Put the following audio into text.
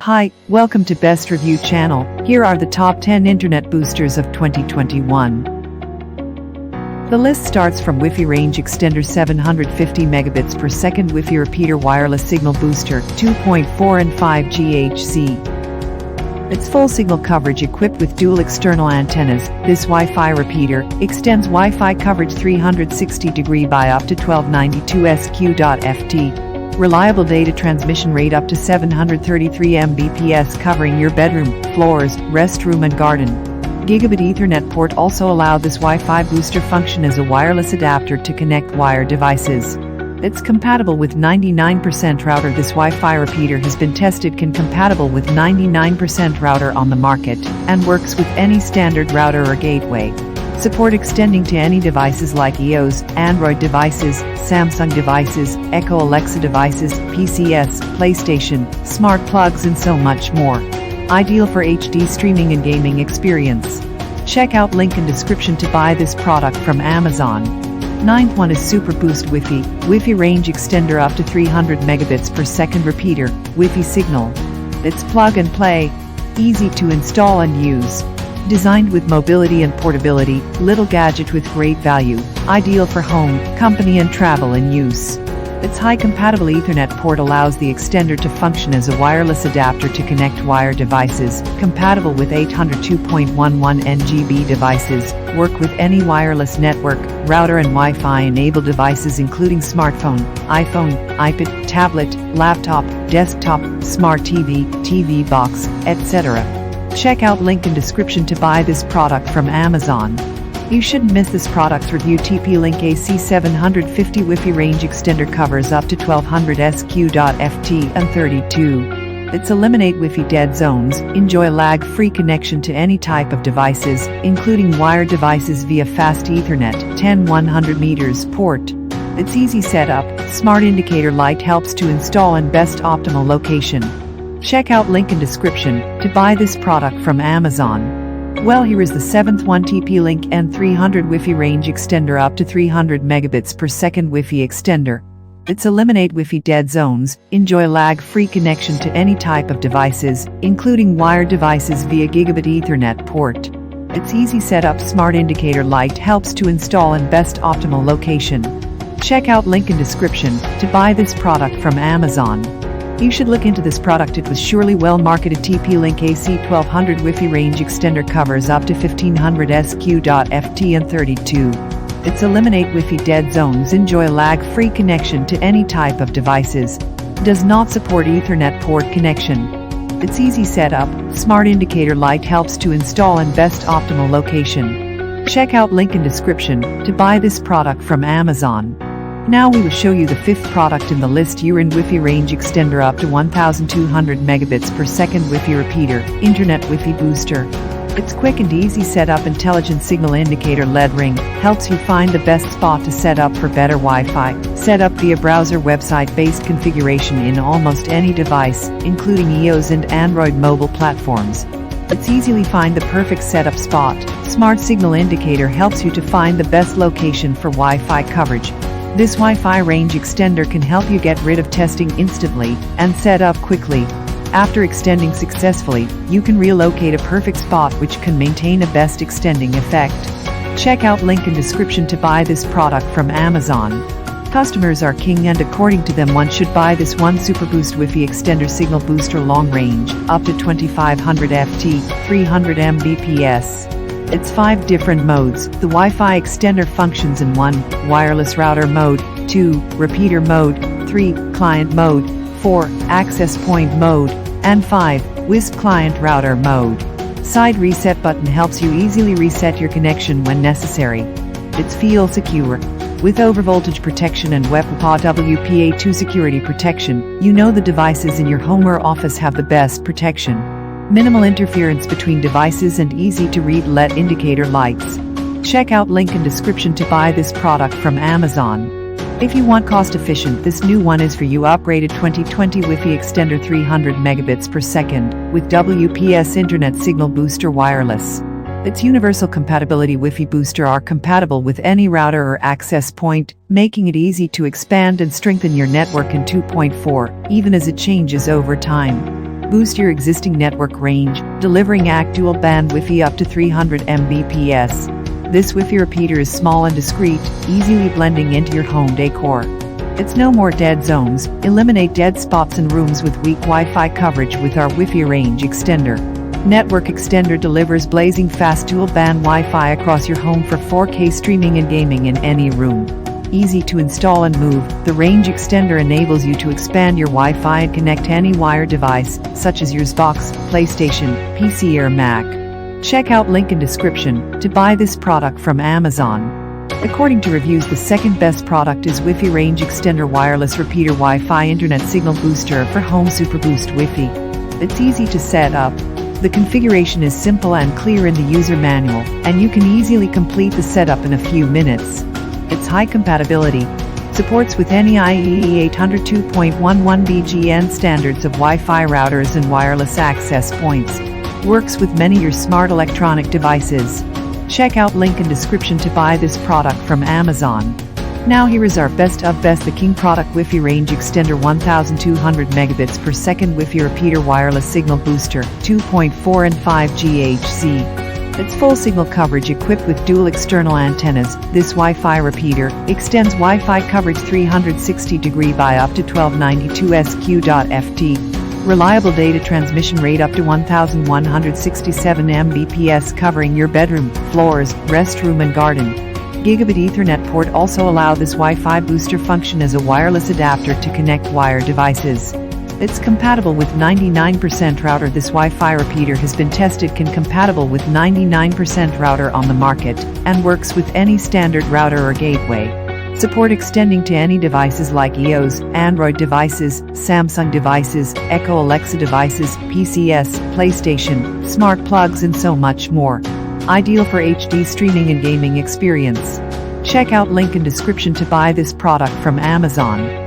Hi, welcome to Best Review channel. Here are the top 10 internet boosters of 2021. The list starts from Wi-Fi range extender 750 megabits per second Wi-Fi repeater wireless signal booster 2.4 and 5 GHz. It's full signal coverage equipped with dual external antennas. This Wi-Fi repeater extends Wi-Fi coverage 360 degree by up to 1292 SQ.ft. Reliable data transmission rate up to 733 Mbps covering your bedroom, floors, restroom and garden. Gigabit Ethernet port also allow this Wi-Fi booster function as a wireless adapter to connect wired devices. It's compatible with 99% router. This Wi-Fi repeater has been tested compatible with 99% router on the market and works with any standard router or gateway. Support extending to any devices like iOS, Android devices, Samsung devices, Echo Alexa devices, PCs, PlayStation, smart plugs and so much more. Ideal for HD streaming and gaming experience. Check out link in description to buy this product from Amazon. Ninth one is Super Boost Wi-Fi. Wi-Fi range extender up to 300 megabits per second repeater, Wi-Fi signal. It's plug and play, easy to install and use. Designed with mobility and portability, little gadget with great value, ideal for home, company and travel and use. Its high compatible Ethernet port allows the extender to function as a wireless adapter to connect wired devices, compatible with 802.11 NGB devices, work with any wireless network, router and Wi-Fi enabled devices including smartphone, iPhone, iPad, tablet, laptop, desktop, smart TV, TV box, etc. Check out link in description to buy this product from Amazon. You shouldn't miss this product's review. TP-Link AC 750 Wi-Fi range extender covers up to 1200 SQ.ft and 32. It's eliminate Wi-Fi dead zones, enjoy lag-free connection to any type of devices, including wired devices via fast Ethernet, 10-100 meters port. It's easy setup, smart indicator light helps to install in best optimal location. Check out link in description to buy this product from Amazon. Well, here is the 7th one, TP-Link N300 Wi-Fi range extender up to 300 megabits per second Wi-Fi extender. It's eliminate Wi-Fi dead zones, enjoy lag-free connection to any type of devices, including wired devices via Gigabit Ethernet port. It's easy setup, smart indicator light helps to install in best optimal location. Check out link in description to buy this product from Amazon. You should look into this product. It was surely well marketed. TP-Link AC 1200 Wi-Fi range extender covers up to 1500 SQ.ft and 32. It's eliminate Wi-Fi dead zones, enjoy lag-free connection to any type of devices. Does not support Ethernet port connection. It's easy setup, smart indicator light helps to install in best optimal location. Check out link in description to buy this product from Amazon. Now we will show you the 5th product in the list. DIERYA Wi-Fi range extender up to 1200 megabits per second Wi-Fi repeater, internet Wi-Fi booster. It's quick and easy setup. Intelligent signal indicator LED ring helps you find the best spot to set up for better Wi-Fi. Set up via browser website-based configuration in almost any device, including iOS and Android mobile platforms. It's easily find the perfect setup spot. Smart signal indicator helps you to find the best location for Wi-Fi coverage. This Wi-Fi range extender can help you get rid of testing instantly and set up quickly. After extending successfully, you can relocate a perfect spot which can maintain a best extending effect. Check out link in description to buy this product from Amazon. Customers are king and according to them one should buy this one. Super Boost Wi-Fi extender signal booster long range, up to 2500 FT, 300 Mbps. It's 5 different modes. The Wi-Fi extender functions in 1. Wireless router mode, 2. Repeater mode, 3. Client mode, 4. Access point mode, and 5. WISP client router mode. Side reset button helps you easily reset your connection when necessary. It's feel secure. With overvoltage protection and WEPA WPA2 security protection, you know the devices in your home or office have the best protection. Minimal interference between devices and easy to read LED indicator lights. Check out link in description to buy this product from Amazon. If you want cost efficient, this new one is for you. Upgraded 2020 Wi-Fi extender 300 megabits per second with WPS internet signal booster wireless. Its universal compatibility Wi-Fi booster are compatible with any router or access point, making it easy to expand and strengthen your network in 2.4, even as it changes over time. boost your existing network range, delivering AC dual band Wi-Fi up to 300 Mbps. This Wi-Fi repeater is small and discreet, easily blending into your home decor. It's no more dead zones. Eliminate dead spots in rooms with weak Wi-Fi coverage with our Wi-Fi range extender. Network extender delivers blazing fast dual-band Wi-Fi across your home for 4K streaming and gaming in any room. Easy to install and move, the range extender enables you to expand your Wi-Fi and connect to any wired device, such as your Xbox, PlayStation, PC or Mac. Check out link in description to buy this product from Amazon. According to reviews, the second best product is Wi-Fi Range Extender Wireless Repeater Wi-Fi Internet Signal Booster for Home Super Boost Wi-Fi. It's easy to set up. The configuration is simple and clear in the user manual, and you can easily complete the setup in a few minutes. Its high compatibility supports with any IEEE 802.11 BGN standards of Wi-Fi routers and wireless access points. Works with many your smart electronic devices. Check out link in description to buy this product from Amazon. Now here is our best of best, the King product Wi-Fi Range Extender 1200 megabits per second Wi-Fi Repeater Wireless Signal Booster 2.4 and 5 GHz. It's full signal coverage equipped with dual external antennas. This Wi-Fi repeater extends Wi-Fi coverage 360 degrees by up to 1292 SQ.ft. Reliable data transmission rate up to 1167 Mbps, covering your bedroom, floors, restroom and garden. Gigabit Ethernet port also allow this Wi-Fi booster function as a wireless adapter to connect wired devices. It's compatible with 99% router. This Wi-Fi repeater has been tested compatible with 99% router on the market and works with any standard router or gateway. Support extending to any devices like iOS, Android devices, Samsung devices, Echo Alexa devices, PCs, PlayStation, smart plugs and so much more. Ideal for HD streaming and gaming experience. Check out link in description to buy this product from Amazon.